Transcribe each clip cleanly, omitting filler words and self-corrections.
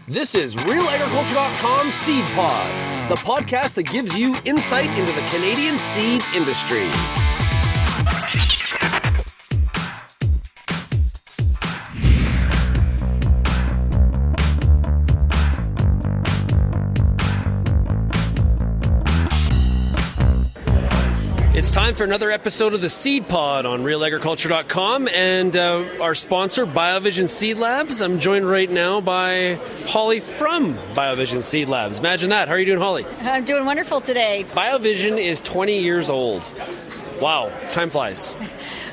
This is RealAgriculture.com Seedpod, the podcast that gives you insight into the Canadian seed industry. It's time for another episode of the Seedpod on RealAgriculture.com and our sponsor, Biovision Seed Labs. I'm joined right now by Holly from Biovision Seed Labs. Imagine that. How are you doing, Holly? I'm doing wonderful today. Biovision is 20 years old. Wow, time flies.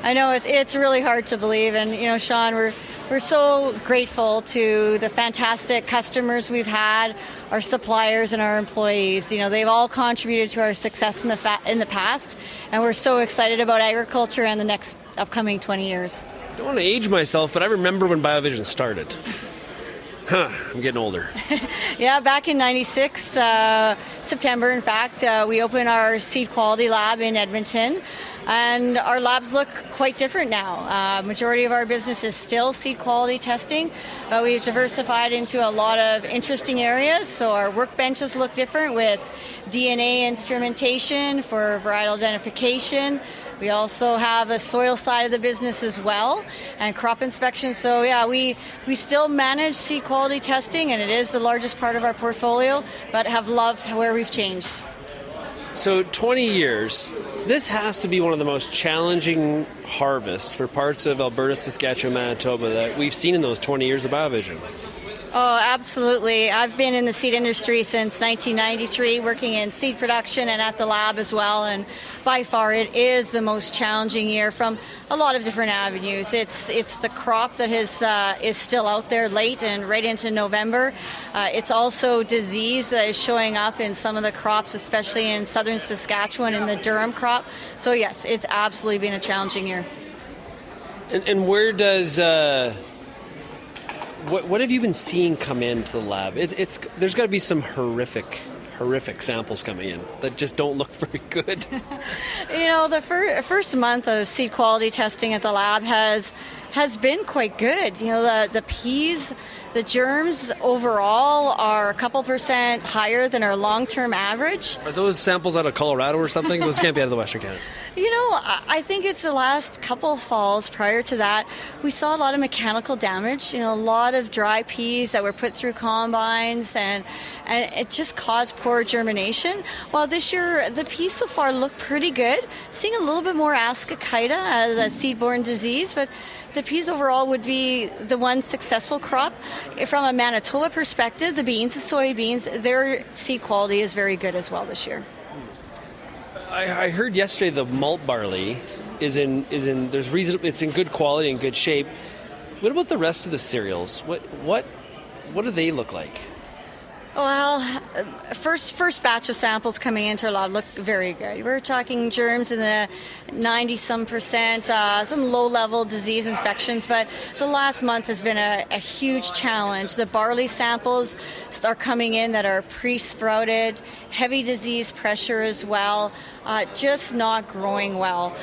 I know it's really hard to believe, and you know, Sean, we're so grateful to the fantastic customers we've had, our suppliers, and our employees. You know, they've all contributed to our success in the past, and we're so excited about agriculture and the next upcoming 20 years. I don't want to age myself, but I remember when Biovision started. I'm getting older. Yeah, back in 96, September, in fact, we opened our seed quality lab in Edmonton. And our labs look quite different now. Majority of our business is still seed quality testing, but we've diversified into a lot of interesting areas. So our workbenches look different with DNA instrumentation for varietal identification. We also have a soil side of the business as well, and crop inspection. So yeah, we still manage seed quality testing, and it is the largest part of our portfolio, but have loved where we've changed. So 20 years, this has to be one of the most challenging harvests for parts of Alberta, Saskatchewan, Manitoba that we've seen in those 20 years of Biovision. Oh, absolutely. I've been in the seed industry since 1993, working in seed production and at the lab as well. And by far, it is the most challenging year from a lot of different avenues. It's the crop that is still out there late and right into November. It's also disease that is showing up in some of the crops, especially in southern Saskatchewan in the Durham crop. So yes, it's absolutely been a challenging year. And where does... What have you been seeing come into the lab? There's got to be some horrific samples coming in that just don't look very good. You know, the first month of seed quality testing at the lab has been quite good. You know, the peas, the germs overall are a couple % higher than our long-term average. Are those samples out of Colorado or something? Those can't be out of the Western Canada. You know, I think it's the last couple of falls prior to that, we saw a lot of mechanical damage, you know, a lot of dry peas that were put through combines, and it just caused poor germination. While this year, the peas so far look pretty good, seeing a little bit more ascochyta as a seed-borne disease, but the peas overall would be the one successful crop. From a Manitoba perspective, the beans, the soybeans, their seed quality is very good as well this year. I heard yesterday the malt barley it's in good quality and good shape. What about the rest of the cereals? What do they look like? Well, first batch of samples coming into our lab look very good. We're talking germs in the 90-some %, some low-level disease infections, but the last month has been a huge challenge. The barley samples are coming in that are pre-sprouted, heavy disease pressure as well, just not growing well.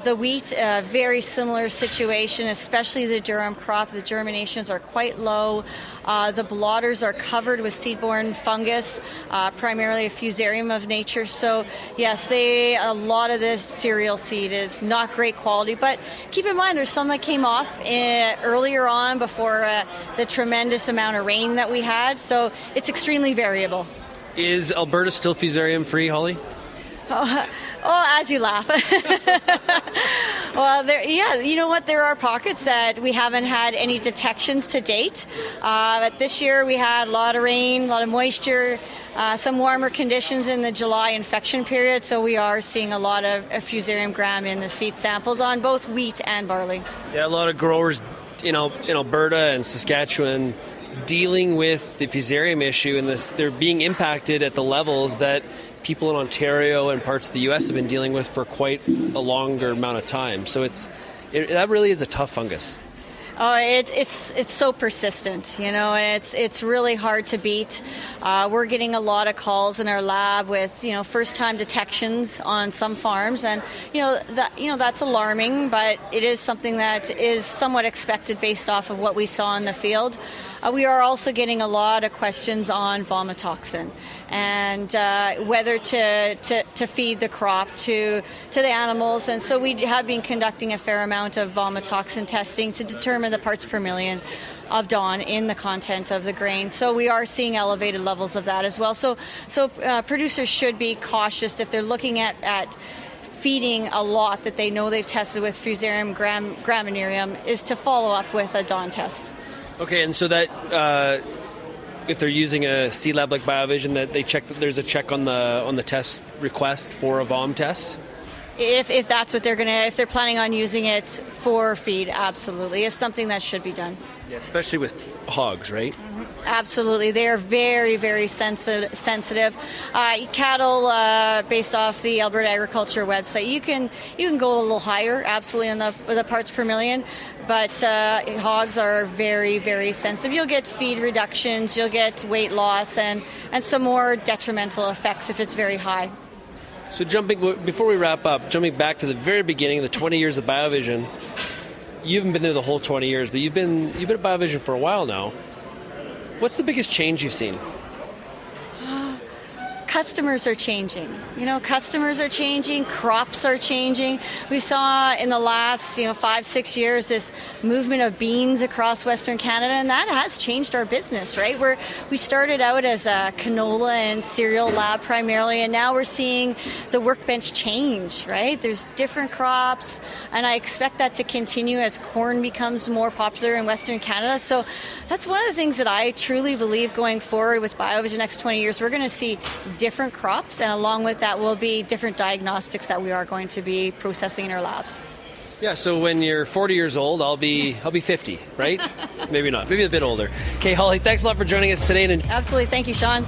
The wheat, very similar situation, especially the Durham crop. The germinations are quite low. The blotters are covered with seed-borne fungus, primarily a fusarium of nature. So, yes, a lot of this cereal seed is not great quality. But keep in mind, there's some that came off earlier on before the tremendous amount of rain that we had. So it's extremely variable. Is Alberta still fusarium-free, Holly? Oh, as you laugh. Well, you know what? There are pockets that we haven't had any detections to date. But this year we had a lot of rain, a lot of moisture, some warmer conditions in the July infection period. So we are seeing a lot of fusarium gram in the seed samples on both wheat and barley. Yeah, a lot of growers in Alberta and Saskatchewan dealing with the fusarium issue, and they're being impacted at the levels that people in Ontario and parts of the U.S. have been dealing with for quite a longer amount of time. So that really is a tough fungus. Oh, it's so persistent, it's really hard to beat. We're getting a lot of calls in our lab with, first time detections on some farms, and, that's alarming, but it is something that is somewhat expected based off of what we saw in the field. We are also getting a lot of questions on vomitoxin and whether to feed the crop to the animals. And so we have been conducting a fair amount of vomitoxin testing to determine the parts per million of DON in the content of the grain. So we are seeing elevated levels of that as well. So producers should be cautious if they're looking at feeding a lot that they know they've tested with Fusarium graminearum, is to follow up with a DON test. Okay, and so that if they're using a seed lab like Biovision, that they check that there's a check on the test request for a VOM test. If that's what if they're planning on using it for feed, absolutely, it's something that should be done. Yeah, especially with hogs, right? Mm-hmm. Absolutely, they are very, very sensitive. Cattle, based off the Alberta Agriculture website, you can go a little higher, absolutely, on the parts per million. But hogs are very, very sensitive. You'll get feed reductions, you'll get weight loss, and some more detrimental effects if it's very high. So before we wrap up, jumping back to the very beginning, the 20 years of Biovision, you haven't been there the whole 20 years, but you've been at Biovision for a while now. What's the biggest change you've seen? Customers are changing. Customers are changing, crops are changing. We saw in the last, 5-6 years this movement of beans across Western Canada, and that has changed our business, right? We started out as a canola and cereal lab primarily, and now we're seeing the workbench change, right? There's different crops, and I expect that to continue as corn becomes more popular in Western Canada. So that's one of the things that I truly believe going forward with Biovision next 20 years, we're going to see different crops, and along with that will be different diagnostics that we are going to be processing in our labs. Yeah, so when you're 40 years old, I'll be 50, right? Maybe not, maybe a bit older. Okay, Holly, thanks a lot for joining us today. Absolutely, thank you, Sean.